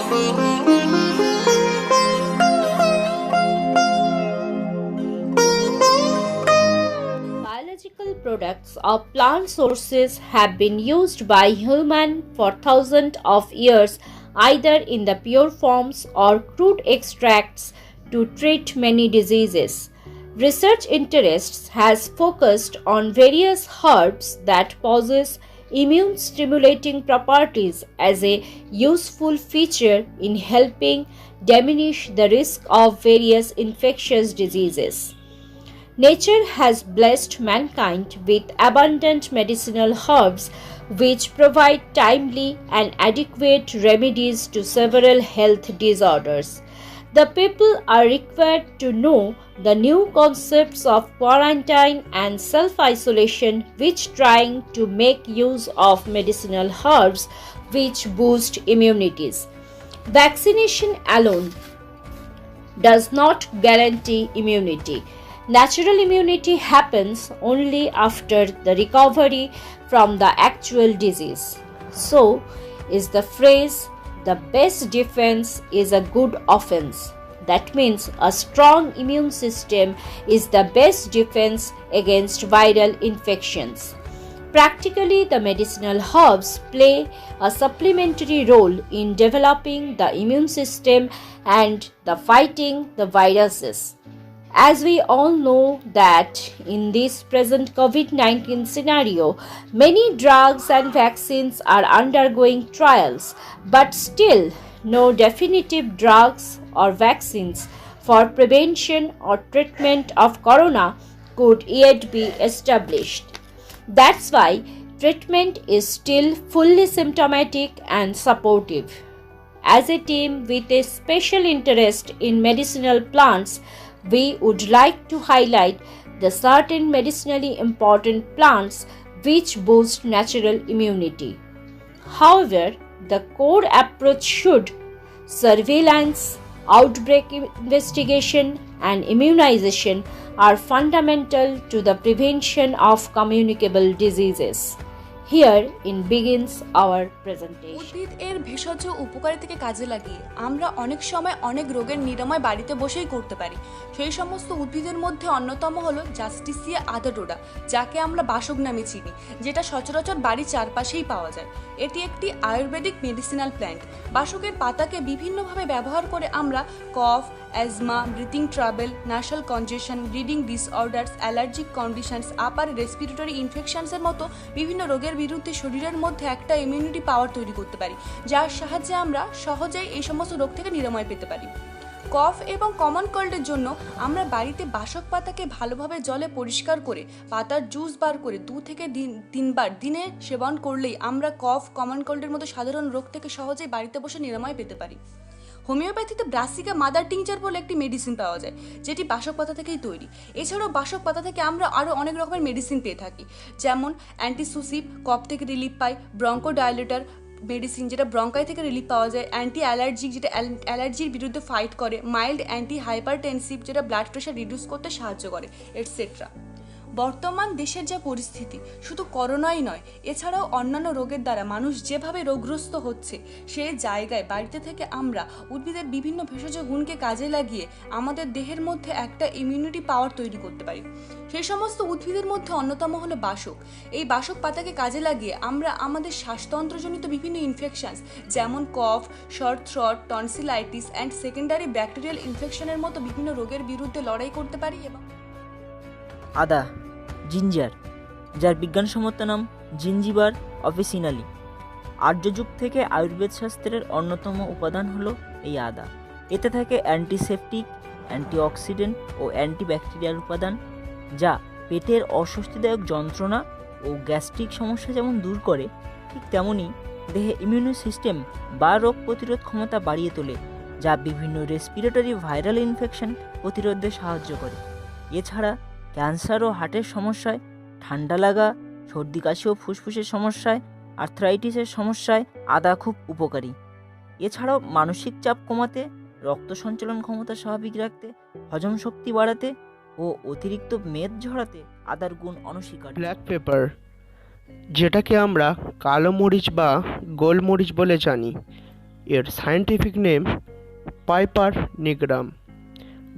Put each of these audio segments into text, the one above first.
Biological products of plant sources have been used by humans for thousands of years, either in the pure forms or crude extracts to treat many diseases. Research interests has focused on various herbs that possess immune stimulating properties as a useful feature in helping diminish the risk of various infectious diseases. Nature has blessed mankind with abundant medicinal herbs which provide timely and adequate remedies to several health disorders. The people are required to know the new concepts of quarantine and self-isolation which trying to make use of medicinal herbs which boost immunities. Vaccination alone does not guarantee immunity. Natural immunity happens only after the recovery from the actual disease. So, is the phrase, the best defense is a good offense. That means a strong immune system is the best defense against viral infections. Practically, the medicinal herbs play a supplementary role in developing the immune system and the fighting the viruses. As we all know that in this present COVID-19 scenario, many drugs and vaccines are undergoing trials, but still no definitive drugs or vaccines for prevention or treatment of corona could yet be established. That's why treatment is still fully symptomatic and supportive. As a team with a special interest in medicinal plants, we would like to highlight the certain medicinally important plants which boost natural immunity. However, the core approach should surveillance, outbreak investigation, and immunization are fundamental to the prevention of communicable diseases. Here begins our presentation. উদ্ভিদ এর ভেষজ উপকারিতাকে কাজে লাগিয়ে আমরা অনেক সময় অনেক রোগের নিরাময় বাড়িতে বসেই করতে পারি। সেই সমস্ত উদ্ভিদের মধ্যে অন্যতম হলো জাস্টিসিয়া আদাটোডা, যাকে আমরা বাসক নামে চিনি, যেটা সচরাচর বাড়ির চারপাশেই পাওয়া যায়। এটি একটি আয়ুর্বেদিক মেডিসিনাল প্ল্যান্ট। বাসকের পাতাকে বিভিন্নভাবে ব্যবহার করে আমরা cough, asthma, breathing trouble, nasal congestion, bleeding disorders, allergic conditions, upper respiratory ইনফেকশনসের মতো বিভিন্ন রোগের বিরুদ্ধে শরীরের মধ্যে একটা ইমিউনিটি পাওয়ার তৈরি করতে পারি, যার সাহায্যে আমরা সহজেই এই সমস্ত রোগ থেকে নিরাময় পেতে পারি। কফ এবং কমন কোল্ডের জন্য আমরা বাড়িতে বাসক পাতাকে ভালোভাবে জলে পরিষ্কার করে পাতার জুস বার করে 2 থেকে 3 বার দিনে সেবন করলেই আমরা কফ, কমন কোল্ডের মতো সাধারণ রোগ থেকে সহজেই বাড়িতে বসে নিরাময় পেতে পারি। হোমিওপ্যাথিতে ব্রাসিকা মাদার টিংচার বলে একটি মেডিসিন পাওয়া যায়, যেটি বাসক পাতা থেকেই তৈরি। এছাড়াও বাসক পাতা থেকে আমরা আরও অনেক রকমের মেডিসিন পেয়ে থাকি, যেমন অ্যান্টিসুসিভ, কফ থেকে রিলিফ পাই, ব্রঙ্কোডাইলেটর মেডিসিন যেটা ব্রঙ্কাই থেকে রিলিফ পাওয়া যায়, অ্যান্টি অ্যালার্জিক যেটা অ্যালার্জির বিরুদ্ধে ফাইট করে, মাইল্ড অ্যান্টি হাইপারটেনসিভ যেটা ব্লাড প্রেশার রিডিউস করতে সাহায্য করে, এটসেট্রা। বর্তমান দেশের যা পরিস্থিতি, শুধু করোনাই নয়, এছাড়াও অন্যান্য রোগের দ্বারা মানুষ যেভাবে রোগগ্রস্ত হচ্ছে, সেই জায়গায় বাড়িতে থেকে আমরা উদ্ভিদের বিভিন্ন ভেষজ গুণকে কাজে লাগিয়ে আমাদের দেহের মধ্যে একটা ইমিউনিটি পাওয়ার তৈরি করতে পারি। সেই সমস্ত উদ্ভিদের মধ্যে অন্যতম হলো বাসক। এই বাসক পাতাকে কাজে লাগিয়ে আমরা আমাদের শ্বাসতন্ত্রজনিত বিভিন্ন ইনফেকশনস, যেমন cough, sore throat, tonsillitis and secondary bacterial ইনফেকশনের মতো বিভিন্ন রোগের বিরুদ্ধে লড়াই করতে পারি। এবং আদা, জিঞ্জার, যার বিজ্ঞানসম্মত নাম জিঞ্জিবার অফিসিনালি। আর্যযুগ থেকে আয়ুর্বেদ শাস্ত্রের অন্যতম উপাদান হলো এই আদা। এতে থাকে অ্যান্টিসেপটিক, অ্যান্টিঅক্সিডেন্ট ও অ্যান্টিব্যাকটেরিয়াল উপাদান, যা পেটের অস্বস্তিদায়ক যন্ত্রণা ও গ্যাস্ট্রিক সমস্যা যেমন দূর করে, ঠিক তেমনই দেহে ইমিউনি সিস্টেম বা রোগ প্রতিরোধ ক্ষমতা বাড়িয়ে তোলে, যা বিভিন্ন রেসপিরেটরি ভাইরাল ইনফেকশন প্রতিরোধে সাহায্য করে। এছাড়া ক্যান্সার ও হার্টের সমস্যায়, ঠান্ডা লাগা, সর্দি কাশি ও ফুসফুসের সমস্যায়, আর্থ্রাইটিসের সমস্যায় আদা খুব উপকারী। এছাড়াও মানসিক চাপ কমাতে, রক্ত সঞ্চালন ক্ষমতা স্বাভাবিক রাখতে, হজম শক্তি বাড়াতে ও অতিরিক্ত মেদ ঝরাতে আদার গুণ অনস্বীকার্য। ব্ল্যাক পেপার, যেটাকে আমরা কালো মরিচ বা গোলমরিচ বলে জানি, এর সায়েন্টিফিক নেম পাইপার নিগ্রাম।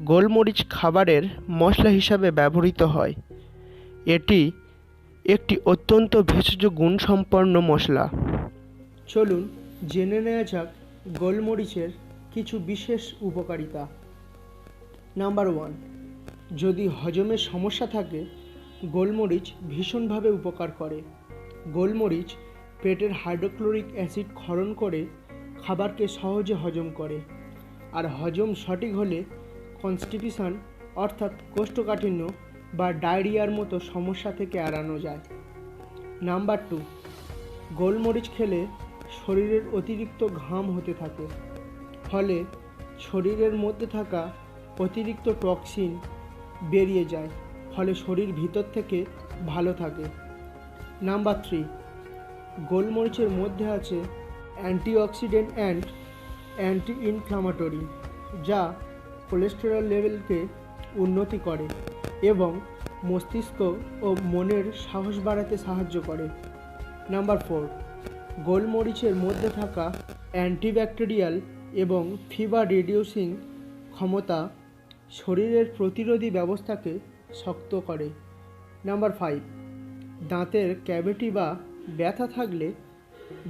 গোলমরিচ খাবারের মশলা হিসাবে ব্যবহৃত হয়। এটি একটি অত্যন্ত ভেষজ গুণসম্পন্ন মশলা। চলুন জেনে নেওয়া যাক গোলমরিচের কিছু বিশেষ উপকারিতা। নাম্বার 1, যদি হজমের সমস্যা থাকে গোলমরিচ ভীষণভাবে উপকার করে। গোলমরিচ পেটের হাইড্রোক্লোরিক অ্যাসিড ক্ষরণ করে খাবারকে সহজে হজম করে, আর হজম সঠিক হলে কনস্টিপেশন অর্থাৎ কোষ্ঠকাঠিন্য বা ডায়রিয়ার মতো সমস্যা থেকে এড়ানো যায়। নাম্বার 2, গোলমরিচ খেলে শরীরের অতিরিক্ত ঘাম হতে থাকে, ফলে শরীরের মধ্যে থাকা অতিরিক্ত টক্সিন বেরিয়ে যায়, ফলে শরীর ভিতর থেকে ভালো থাকে। নাম্বার 3, গোলমরিচের মধ্যে আছে অ্যান্টিঅক্সিডেন্ট অ্যান্ড অ্যান্টি ইনফ্লামেটরি, যা কোলেস্টেরল লেভেলকে উন্নতি করে এবং মস্তিষ্ক ও মনের সাহস বাড়াতে সাহায্য করে। নাম্বার 4, গোলমরিচের মধ্যে থাকা অ্যান্টিব্যাকটেরিয়াল এবং ফিভার রিডিউসিং ক্ষমতা শরীরের প্রতিরোধী ব্যবস্থাকে শক্ত করে। নাম্বার 5, দাঁতের ক্যাভিটি বা ব্যথা থাকলে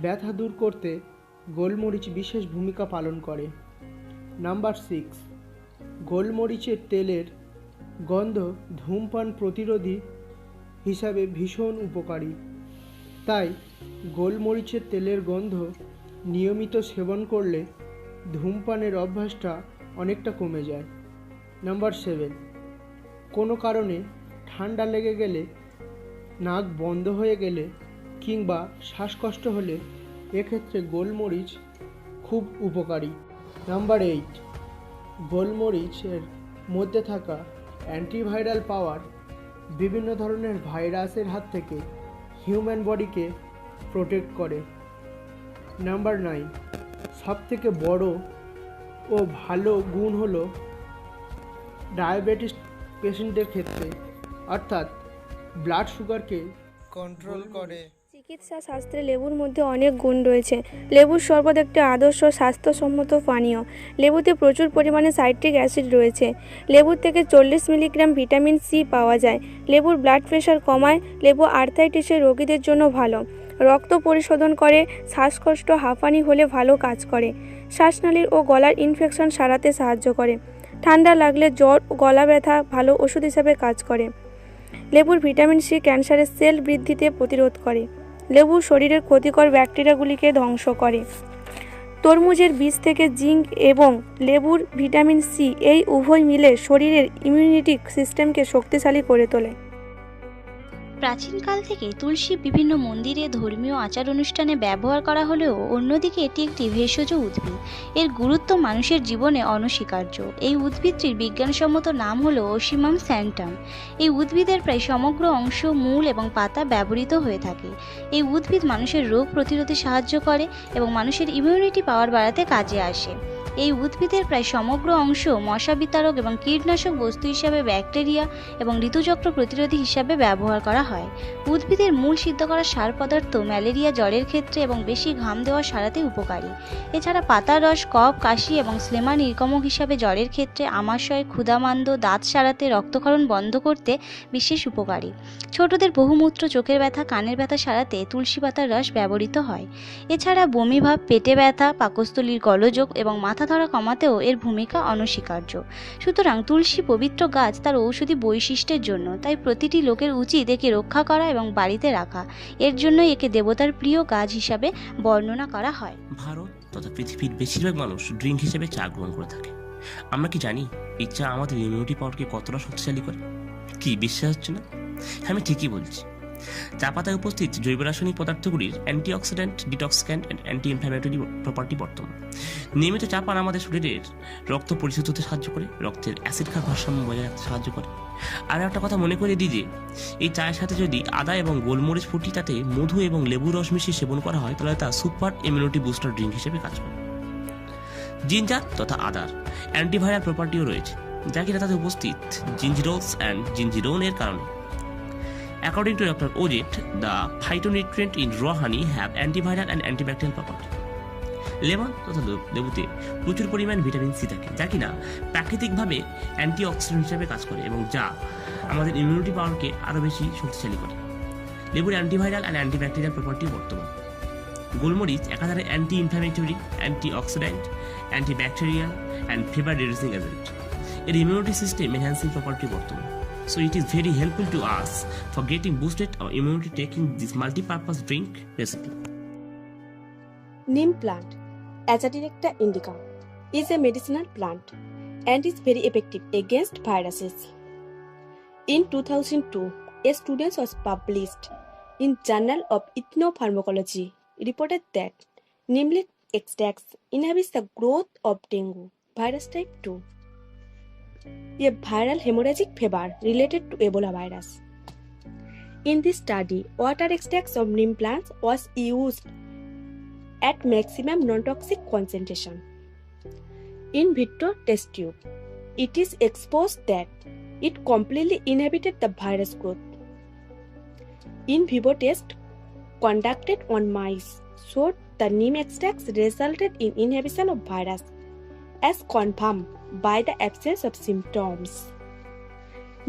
ব্যথা দূর করতে গোলমরিচ বিশেষ ভূমিকা পালন করে। নাম্বার 6, গোলমরিচের তেলের গন্ধ ধূমপান প্রতিরোধী হিসাবে ভীষণ উপকারী, তাই গোলমরিচের তেলের গন্ধ নিয়মিত সেবন করলে ধূমপানের অভ্যাসটা অনেকটা কমে যায়। নাম্বার 7, কোনো কারণে ঠান্ডা লেগে গেলে, নাক বন্ধ হয়ে গেলে কিংবা শ্বাসকষ্ট হলে এক্ষেত্রে গোলমরিচ খুব উপকারী। নাম্বার 8, গোলমরিচের মধ্যে থাকা অ্যান্টিভাইরাল পাওয়ার বিভিন্ন ধরনের ভাইরাসের হাত থেকে হিউম্যান বডিকে প্রোটেক্ট করে। নাম্বার 9, সবথেকে বড় ও ভালো গুণ হলো ডায়াবেটিস পেশেন্টদের ক্ষেত্রে, অর্থাৎ ব্লাড সুগারকে কন্ট্রোল করে। চিকিৎসা শাস্ত্রে লেবুর মধ্যে অনেক গুণ রয়েছে। লেবুর শরবত একটি আদর্শ স্বাস্থ্যসম্মত পানীয়। লেবুতে প্রচুর পরিমাণে সাইট্রিক অ্যাসিড রয়েছে। লেবুর থেকে 40 মিলিগ্রাম ভিটামিন সি পাওয়া যায়। লেবুর ব্লাড প্রেশার কমায়। লেবু আর্থ্রাইটিসের রোগীদের জন্য ভালো। রক্ত পরিশোধন করে। শ্বাসকষ্ট হাঁপানি হলে ভালো কাজ করে। শ্বাসনালীর ও গলার ইনফেকশন সারাতে সাহায্য করে। ঠান্ডা লাগলে জ্বর ও গলা ব্যথা ভালো ওষুধ হিসাবে কাজ করে। লেবুর ভিটামিন সি ক্যান্সারের সেল বৃদ্ধিতে প্রতিরোধ করে। লেবু শরীরের ক্ষতিকর ব্যাকটেরিয়াগুলিকে ধ্বংস করে। তরমুজের বীজ থেকে জিঙ্ক এবং লেবুর ভিটামিন সি এই উভয় মিলে শরীরের ইমিউনিটি সিস্টেমকে শক্তিশালী করে তোলে। প্রাচীনকাল থেকে তুলসী বিভিন্ন মন্দিরে ধর্মীয় আচার অনুষ্ঠানে ব্যবহার করা হলেও অন্যদিকে এটি একটি ভেষজ উদ্ভিদ। এর গুরুত্ব মানুষের জীবনে অনস্বীকার্য। এই উদ্ভিদটির বিজ্ঞানসম্মত নাম হলো ওসিমাম স্যান্টাম। এই উদ্ভিদের প্রায় সমগ্র অংশ, মূল এবং পাতা ব্যবহৃত হয়ে থাকে। এই উদ্ভিদ মানুষের রোগ প্রতিরোধে সাহায্য করে এবং মানুষের ইমিউনিটি পাওয়ার বাড়াতে কাজে আসে। এই উদ্ভিদের প্রায় সমগ্র অংশ মশা বিতারক এবং কীটনাশক বস্তু হিসাবে ব্যাকটেরিয়া এবং ঋতুচক্র প্রতিরোধী হিসাবে ব্যবহার করা হয়। উদ্ভিদের মূল সিদ্ধ করা সার পদার্থ ম্যালেরিয়া জ্বরের ক্ষেত্রে এবং বেশি ঘাম দেওয়া সারাতে উপকারী। এছাড়া পাতার রস কফ, কাশি এবং স্লেমা নির্গমক হিসাবে জ্বরের ক্ষেত্রে, আমাশয়, ক্ষুধামান্দ, দাঁত সারাতে, রক্তক্ষরণ বন্ধ করতে বিশেষ উপকারী। ছোটদের বহুমূত্র, চোখের ব্যথা, কানের ব্যথা সারাতে তুলসী পাতার রস ব্যবহৃত হয়। এছাড়া বমিভাব, পেটে ব্যথা, পাকস্থলীর গোলযোগ এবং মাথা ধরা কমাতেও এর ভূমিকা অনস্বীকার্য। সুতরাং তুলসী পবিত্র গাছ তার ঔষধি বৈশিষ্ট্যের জন্য, তাই প্রতিটি লোকের উচিত একে রক্ষা করা এবং বাড়িতে রাখা। এর জন্যই একে দেবতার প্রিয় গাছ হিসাবে বর্ণনা করা হয়। ভারত তথা পৃথিবীর বেশিরভাগ মানুষ ড্রিঙ্ক হিসেবে চা গ্রহণ করে থাকে। আমরা কি জানি এই চা আমাদের ইমিউনিটি পাওয়ারকে কতটা শক্তিশালী করে? কি বিশ্বাস হচ্ছে না? আমি ঠিকই বলছি। চা পাতায় উপস্থিত জৈব রাসায়নিক পদার্থগুলির antioxidant, detoxicant and anti inflammatory property বর্তমান। নিয়মিত চা পান আমাদের শরীরের রক্ত পরিশোধ হতে সাহায্য করে, রক্তের অ্যাসিড খার ভারসাম্য বজায় রাখতে সাহায্য করে। আর একটা কথা মনে করে দিই যে এই চায়ের সাথে যদি আদা এবং গোলমরিচ ফুটিয়ে তাতে মধু এবং লেবুর রস মিশিয়ে সেবন করা হয় তাহলে তা সুপার ইমিউনিটি বুস্টার ড্রিঙ্ক হিসেবে কাজ করে। জিঞ্জার তথা আদার অ্যান্টিভাইরাল প্রপার্টিও রয়েছে, যা কিনা তাতে উপস্থিত জিঞ্জিরোলস অ্যান্ড জিঞ্জিরোন এর কারণে। According to Dr. Ojit, the phytonutrients in raw honey have antiviral and antibacterial property. Lemon তথা লেবুতে প্রচুর পরিমাণ ভিটামিন সি থাকে, যা কিনা প্রাকৃতিকভাবে অ্যান্টিঅক্সিডেন্ট হিসাবে কাজ করে এবং যা আমাদের ইমিউনিটি পাওয়ারকে আরও বেশি শক্তিশালী করে। লেবুর অ্যান্টিভাইরাল অ্যান্ড অ্যান্টিব্যাকটেরিয়াল প্রপার্টি বর্তমান। গোলমরিচ একাধারে anti inflammatory, antioxidant, antibacterial and fever reducing agent. এর ইমিউনিটি সিস্টেম এনহ্যান্সিং প্রপার্টি বর্তমান। So it is very helpful to us for getting boosted our immunity taking this multi-purpose drink recipe. Neem plant, Azadirachta indica, is a medicinal plant and is very effective against viruses. In 2002, a study was published in Journal of Ethnopharmacology reported that neem leaf extracts inhibits the growth of dengue virus type 2, a viral hemorrhagic fever related to Ebola virus. In this study, water extracts of neem plants was used at maximum non-toxic concentration. In vitro test tube, it is exposed that it completely inhibited the virus growth. In vivo test conducted on mice showed the neem extracts resulted in inhibition of virus as confirmed by the absence of symptoms.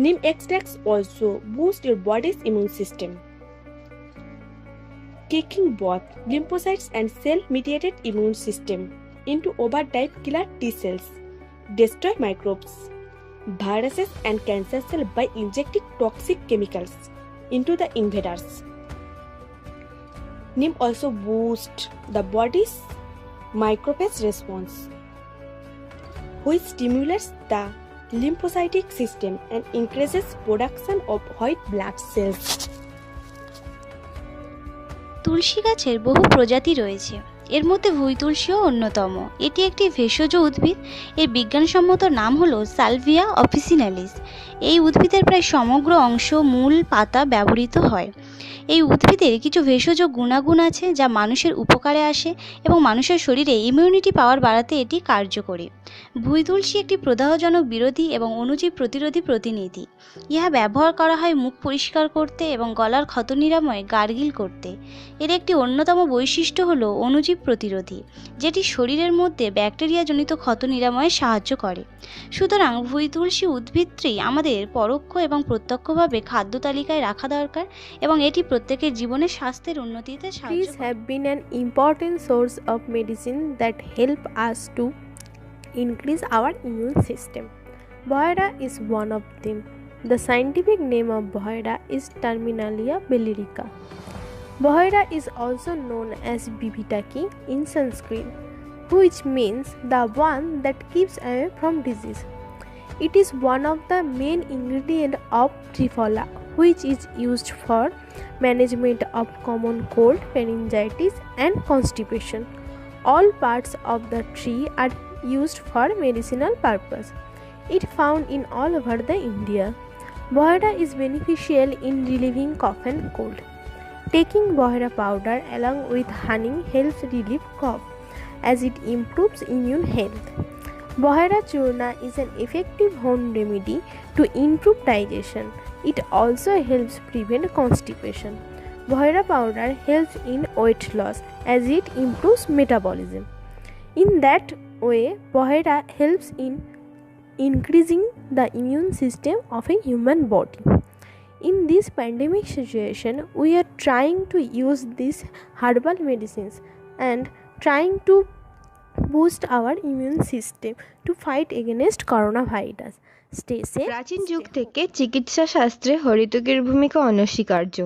Neem extracts also boost your body's immune system, kicking both lymphocytes and cell-mediated immune system into overdrive killer T cells, destroy microbes, viruses and cancer cells by injecting toxic chemicals into the invaders. Neem also boosts the body's macrophage response, which stimulates the lymphocytic system and increases production of white blood cells. তুলসী গাছের বহু প্রজাতি রয়েছে, এর মধ্যে ভুঁই তুলসীও অন্যতম। এটি একটি ভেষজ উদ্ভিদ। এর বিজ্ঞানসম্মত নাম হলো সালভিয়া অফিসিনালিস। এই উদ্ভিদের প্রায় সমগ্র অংশ, মূল, পাতা ব্যবহৃত হয়। এই উদ্ভিদের কিছু ভেষজ গুণাগুণ আছে যা মানুষের উপকারে আসে এবং মানুষের শরীরে ইমিউনিটি পাওয়ার বাড়াতে এটি কার্যকরী। ভুঁই তুলসী একটি প্রদাহজনক বিরোধী এবং অণুজীব প্রতিরোধী প্রতিনিধি। ইহা ব্যবহার করা হয় মুখ পরিষ্কার করতে এবং গলার ক্ষত নিরাময়ে গার্গিল করতে। এর একটি অন্যতম বৈশিষ্ট্য হলো অণুজীব প্রতিরোধী, যেটি শরীরের মধ্যে ব্যাকটেরিয়াজনিত ক্ষত নিরাময়ে সাহায্য করে। সুতরাং ভুঁই তুলসী উদ্ভিদটি আমাদের পরোক্ষ এবং প্রত্যক্ষভাবে খাদ্য তালিকায় রাখা দরকার এবং এটি প্রত্যেকের জীবনে স্বাস্থ্যের উন্নতিতে সাহায্য Trees করে। have been an important source of medicine that help us to increase our immune system. Bohea is one of them. The scientific name of Bohea is Terminalia bellerica. Bohea is also known as Bibhitaki in Sanskrit, which means the one that keeps away from disease. It is one of the main ingredients of Triphala, which is used for management of common cold, pharyngitis and constipation. All parts of the tree are used for medicinal purpose. It found in all over the India. Bohea is beneficial in relieving cough and cold. Taking Bohea powder along with honey helps relieve cough as it improves immune health. Bohea churna is an effective home remedy to improve digestion. It also helps prevent constipation. Bohea powder helps in weight loss as it improves metabolism. In that way, Bohea helps in increasing the immune system of a human body. In this pandemic situation, we are trying to use these herbal medicines and trying to boost our immune system to fight against coronavirus. Stay safe. প্রাচীন যুগ থেকে চিকিৎসা শাস্ত্রে হরিতকের ভূমিকা অনস্বীকার্য।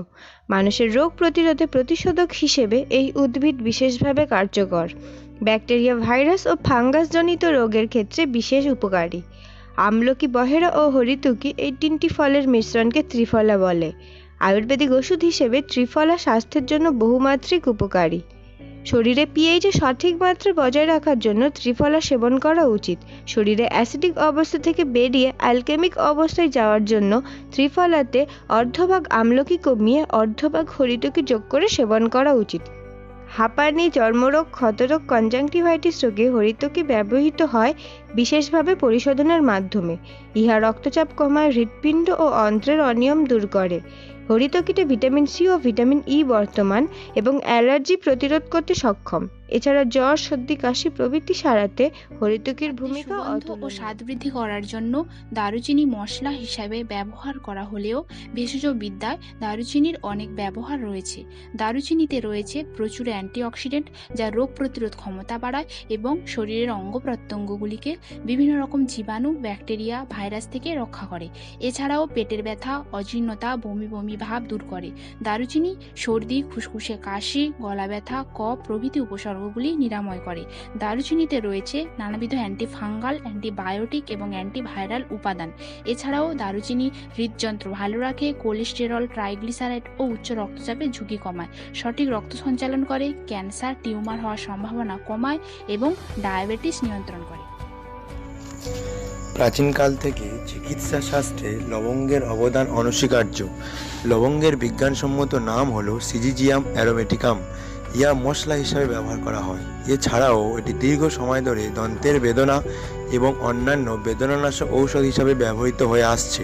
মানুষের রোগ প্রতিরোধে প্রতিষেধক হিসেবে এই উদ্ভিদ বিশেষভাবে কার্যকর। ব্যাকটেরিয়া, ভাইরাস ও ফাঙ্গাসজনিত রোগের ক্ষেত্রে বিশেষ উপকারী। আমলকি, বহেরা ও হরিতকি এই তিনটি ফলের মিশ্রণকে ত্রিফলা বলে। আয়ুর্বেদিক ওষুধ হিসেবে ত্রিফলা স্বাস্থ্যের জন্য বহুমাত্রিক উপকারী। শরীরে পিএইচে সঠিক মাত্রা বজায় রাখার জন্য ত্রিফলা সেবন করা উচিত। শরীরে অ্যাসিডিক অবস্থা থেকে বেরিয়ে অ্যালকেমিক অবস্থায় যাওয়ার জন্য ত্রিফলাতে অর্ধভাগ আমলকি কমিয়ে অর্ধভাগ হরিতকি যোগ করে সেবন করা উচিত। হাঁপানি, চর্মরোগ, ক্ষতরোগ, কনজাংটিভাইটিস রোগে হরিতকি ব্যবহৃত হয় বিশেষভাবে পরিশোধনের মাধ্যমে। ইহা রক্তচাপ কমায়, হৃৎপিণ্ড ও অন্ত্রের অনিয়ম দূর করে। হরিতকিতে ভিটামিন সি ও ভিটামিন ই বর্তমান এবং অ্যালার্জি প্রতিরোধ করতে সক্ষম। এছাড়া জ্বর, সর্দি, কাশি প্রভৃতি সারাতে হরিতকির ভূমিকা সুগন্ধ ও অতুলনীয়। স্বাদ বৃদ্ধি করার জন্য দারুচিনি মশলা হিসাবে ব্যবহার করা হলেও ভেষজ বিদ্যায় দারুচিনির অনেক ব্যবহার রয়েছে। দারুচিনিতে রয়েছে প্রচুর অ্যান্টিঅক্সিডেন্ট যা রোগ প্রতিরোধ ক্ষমতা বাড়ায় এবং শরীরের অঙ্গ প্রত্যঙ্গগুলিকে বিভিন্ন রকম জীবাণু, ব্যাকটেরিয়া, ভাইরাস থেকে রক্ষা করে। এছাড়াও পেটের ব্যথা, অজীর্ণতা, বমি বমি ভাব দূর করে। দারুচিনি সর্দি, খুসখুসে কাশি, গলা ব্যথা, কফ প্রভৃতি উপসর্গগুলি নিরাময় করে। দারুচিনিতে রয়েছে নানাবিধ অ্যান্টিফাঙ্গাল, অ্যান্টিবায়োটিক এবং অ্যান্টিভাইরাল উপাদান। এছাড়াও দারুচিনি হৃদযন্ত্র ভালো রাখে, কোলেস্টেরল, ট্রাইগ্লিসারাইড ও উচ্চ রক্তচাপের ঝুঁকি কমায়, সঠিক রক্ত সঞ্চালন করে, ক্যান্সার, টিউমার হওয়ার সম্ভাবনা কমায় এবং ডায়াবেটিস নিয়ন্ত্রণ করে। প্রাচীনকাল থেকে চিকিৎসা শাস্ত্রে লবঙ্গের অবদান অনস্বীকার্য। লবঙ্গের বিজ্ঞানসম্মত নাম হলো সিজিজিয়াম অ্যারোমেটিকাম। ইয়া মশলা হিসাবে ব্যবহার করা হয়। এছাড়াও এটি দীর্ঘ সময় ধরে দন্তের বেদনা এবং অন্যান্য বেদনানাশক ঔষধ হিসাবে ব্যবহৃত হয়ে আসছে।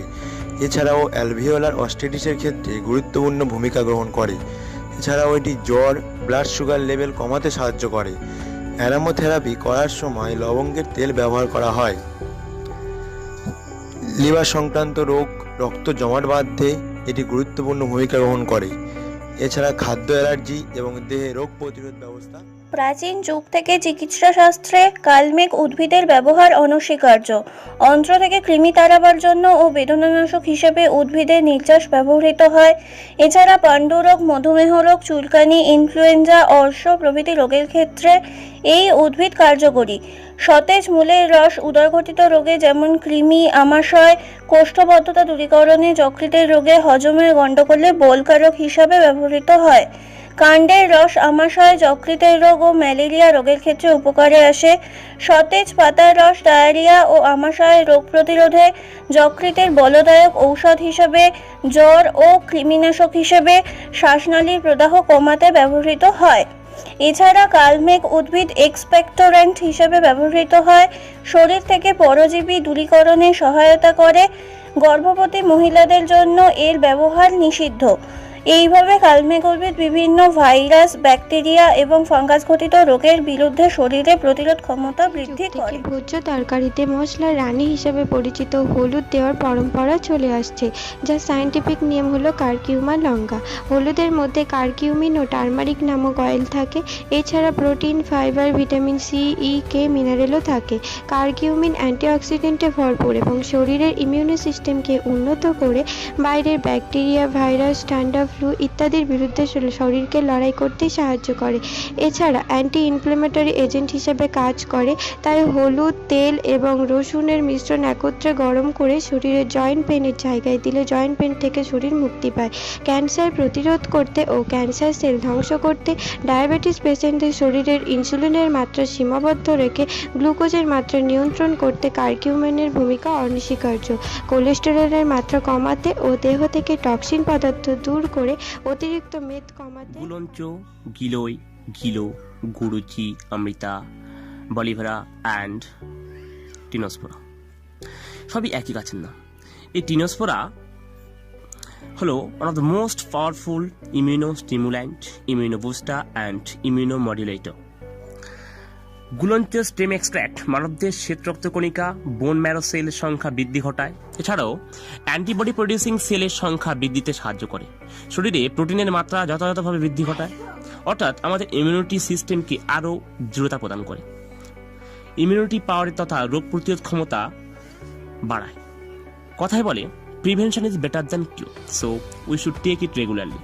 এছাড়াও অ্যালভিওলার অস্টিটিসের ক্ষেত্রে গুরুত্বপূর্ণ ভূমিকা গ্রহণ করে। এছাড়াও এটি জ্বর, ব্লাড সুগার লেভেল কমাতে সাহায্য করে। অ্যারোমোথেরাপি করার সময় লবঙ্গের তেল ব্যবহার করা হয়। লিভার সংক্রান্ত রোগ, রক্ত জমাট বাঁধতে এটি গুরুত্বপূর্ণ ভূমিকা গ্রহণ করে। এছাড়া খাদ্য অ্যালার্জি এবং দেহে রোগ প্রতিরোধ ব্যবস্থা। প্রাচীন যুগ থেকে চিকিৎসা শাস্ত্রে কালমেঘ উদ্ভিদের ব্যবহার অনস্বীকার্য। অন্ত্র থেকে কৃমি তাড়াবার জন্য ও বেদনানাশক হিসেবে উদ্ভিদের নির্যাস ব্যবহৃত হয়। এছাড়া পাণ্ডুরোগ, মধুমেহ রোগ, চুলকানি, ইনফ্লুয়েঞ্জা, অর্শ প্রভৃতি রোগের ক্ষেত্রে এই উদ্ভিদ কার্যকরী। সতেজ মূলের রস উদরঘটিত রোগে যেমন কৃমি, আমাশয়, কোষ্ঠবদ্ধতা দূরীকরণে, যকৃতের রোগে, হজমের গণ্ডগোলে বলকারক হিসাবে ব্যবহৃত হয়। কাণ্ডের রস আমাশয়, যকৃতের রোগ ও ম্যালেরিয়া রোগের ক্ষেত্রে উপকারে আসে। সতেজ পাতার রস ডায়রিয়া ও আমাশয় রোগ প্রতিরোধে, যকৃতের বলদায়ক ঔষধ হিসেবে, জ্বর ও কৃমিনাশক হিসেবে, শ্বাসনালীর প্রদাহ কমাতে ব্যবহৃত হয়। এছাড়া কালমেঘ উদ্ভিদ এক্সপেক্টোরেন্ট হিসেবে ব্যবহৃত হয়, শরীর থেকে পরজীবী দূরীকরণে সহায়তা করে। গর্ভবতী মহিলাদের জন্য এর ব্যবহার নিষিদ্ধ। এইভাবে কালমেঘ উদ্ভিদ বিভিন্ন ভাইরাস, ব্যাকটেরিয়া এবং ফাঙ্গাস ঘটিত রোগের বিরুদ্ধে শরীরে প্রতিরোধ ক্ষমতা বৃদ্ধি করে। ভোজ্য তরকারিতে মশলার রানী হিসেবে পরিচিত হলুদ দেওয়ার পরম্পরা চলে আসছে, যার সায়েন্টিফিক নেম হলো কারকিউমা লঙ্কা। হলুদের মধ্যে কারকিউমিন ও টারমারিক নামক অয়েল থাকে। এছাড়া প্রোটিন, ফাইবার, ভিটামিন সি, ই, কে মিনারেলও থাকে। কারকিউমিন অ্যান্টিঅক্সিডেন্টে ভরপুর এবং শরীরের ইমিউনি সিস্টেমকে উন্নত করে বাইরের ব্যাকটেরিয়া, ভাইরাস, ঠান্ডা, ফ্লু ইত্যাদির বিরুদ্ধে শরীরকে লড়াই করতে সাহায্য করে। এছাড়া অ্যান্টি ইনফ্লেমেটরি এজেন্ট হিসেবে কাজ করে। তাই হলুদ, তেল এবং রসুনের মিশ্রণ একত্রে গরম করে শরীরের জয়েন্ট পেনের জায়গায় দিলে জয়েন্ট পেন থেকে শরীর মুক্তি পায়। ক্যান্সার প্রতিরোধ করতে ও ক্যান্সার সেল ধ্বংস করতে, ডায়াবেটিস পেশেন্টদের শরীরের ইনসুলিনের মাত্রা সীমাবদ্ধ রেখে গ্লুকোজের মাত্রা নিয়ন্ত্রণ করতে কারকিউমিনের ভূমিকা অনস্বীকার্য। কোলেস্টেরলের মাত্রা কমাতে ও দেহ থেকে টক্সিন পদার্থ দূর করে অতিরিক্ত মেদ কমাতে। গুলঞ্চ, গিলোয়, গিলো, গুরুচি, অমৃতা, বলিভারা অ্যান্ড টিনোস্পোরা সবই একই গাছের নাম। এই টিনোস্পোরা হলো one of the most powerful immuno stimulant, immuno booster and immuno modulator. গুলঞ্চের স্টেম এক্সট্র্যাক্ট মানবদের শ্বেত রক্তকণিকা, বোন ম্যারো সেলের সংখ্যা বৃদ্ধি ঘটায়। এছাড়াও অ্যান্টিবডি প্রডিউসিং সেলের সংখ্যা বৃদ্ধিতে সাহায্য করে। শরীরে প্রোটিনের মাত্রা যথাযথভাবে বৃদ্ধি ঘটায়, অর্থাৎ আমাদের ইমিউনিটি সিস্টেমকে আরও দৃঢ়তা প্রদান করে। ইমিউনিটি পাওয়ার তথা রোগ প্রতিরোধ ক্ষমতা বাড়ায়। কথায় বলে prevention is better than cure, so we should take it regularly,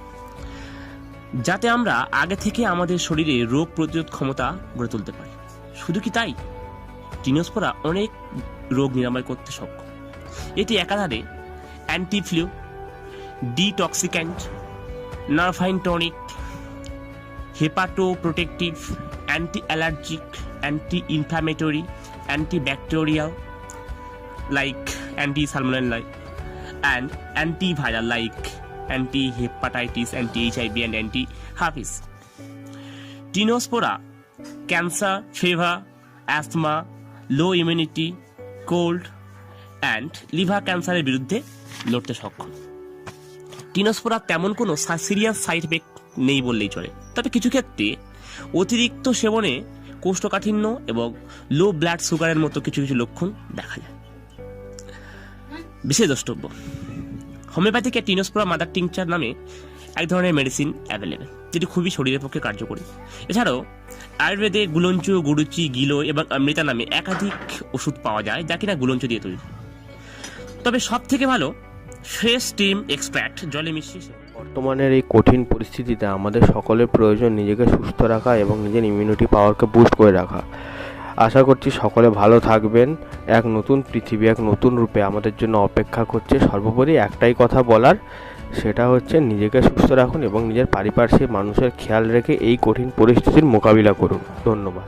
যাতে আমরা আগে থেকে আমাদের শরীরে রোগ প্রতিরোধ ক্ষমতা গড়ে তুলতে পারি। শুধু কি তাই, টিনোস্পোরা অনেক রোগ নিরাময় করতে সক্ষম। এটি একাধারে antiflu, detoxicant, nervine tonic, hepato protective, anti allergic, anti inflammatory, antibacterial like anti salmonella, and antiviral like anti hepatitis, anti HIV, and anti herpes. Tinospora cancer, fever, asthma, low immunity, cold and liver ক্যান্সারের বিরুদ্ধে লড়তে সক্ষম। Tinospora তেমন কোনো serious side effect নেই বললেই চলে, তবে কিছু ক্ষেত্রে অতিরিক্ত সেবনে কোষ্ঠকাঠিন্য এবং লো ব্লাড সুগারের মতো কিছু কিছু লক্ষণ দেখা যায়। বিশেষ দ্রষ্টব্য, হোমিওপ্যাথিকে টিনোস্পোরা মাদার টিংচার নামে এক ধরনের মেডিসিন অ্যাভেলেবেল, যেটি খুবই শরীরের পক্ষে কার্যকরী। এছাড়াও আয়ুর্বেদে গুলঞ্চ, গুরুচি, গিলো এবং অমৃতা নামে একাধিক ওষুধ পাওয়া যায়, যা কিনা গুলঞ্চ দিয়ে তৈরি। তবে সব থেকে ভালো ফ্রেশ স্টিম এক্সট্র্যাক্ট জলে মিশিয়ে। বর্তমানের এই কঠিন পরিস্থিতিতে আমাদের সকলের প্রয়োজন নিজেকে সুস্থ রাখা এবং নিজের ইমিউনিটি পাওয়ারকে বুস্ট করে রাখা। আশা করছি সকলে ভালো থাকবেন। এক নতুন পৃথিবী, এক নতুন রূপে আমাদের জন্য অপেক্ষা করছে। সর্বোপরি একটাই কথা বলার, সেটা হচ্ছে নিজেকে সুস্থ রাখুন এবং নিজের পারিপার্শ্বিক মানুষের খেয়াল রেখে এই কঠিন পরিস্থিতির মোকাবিলা করুন। ধন্যবাদ।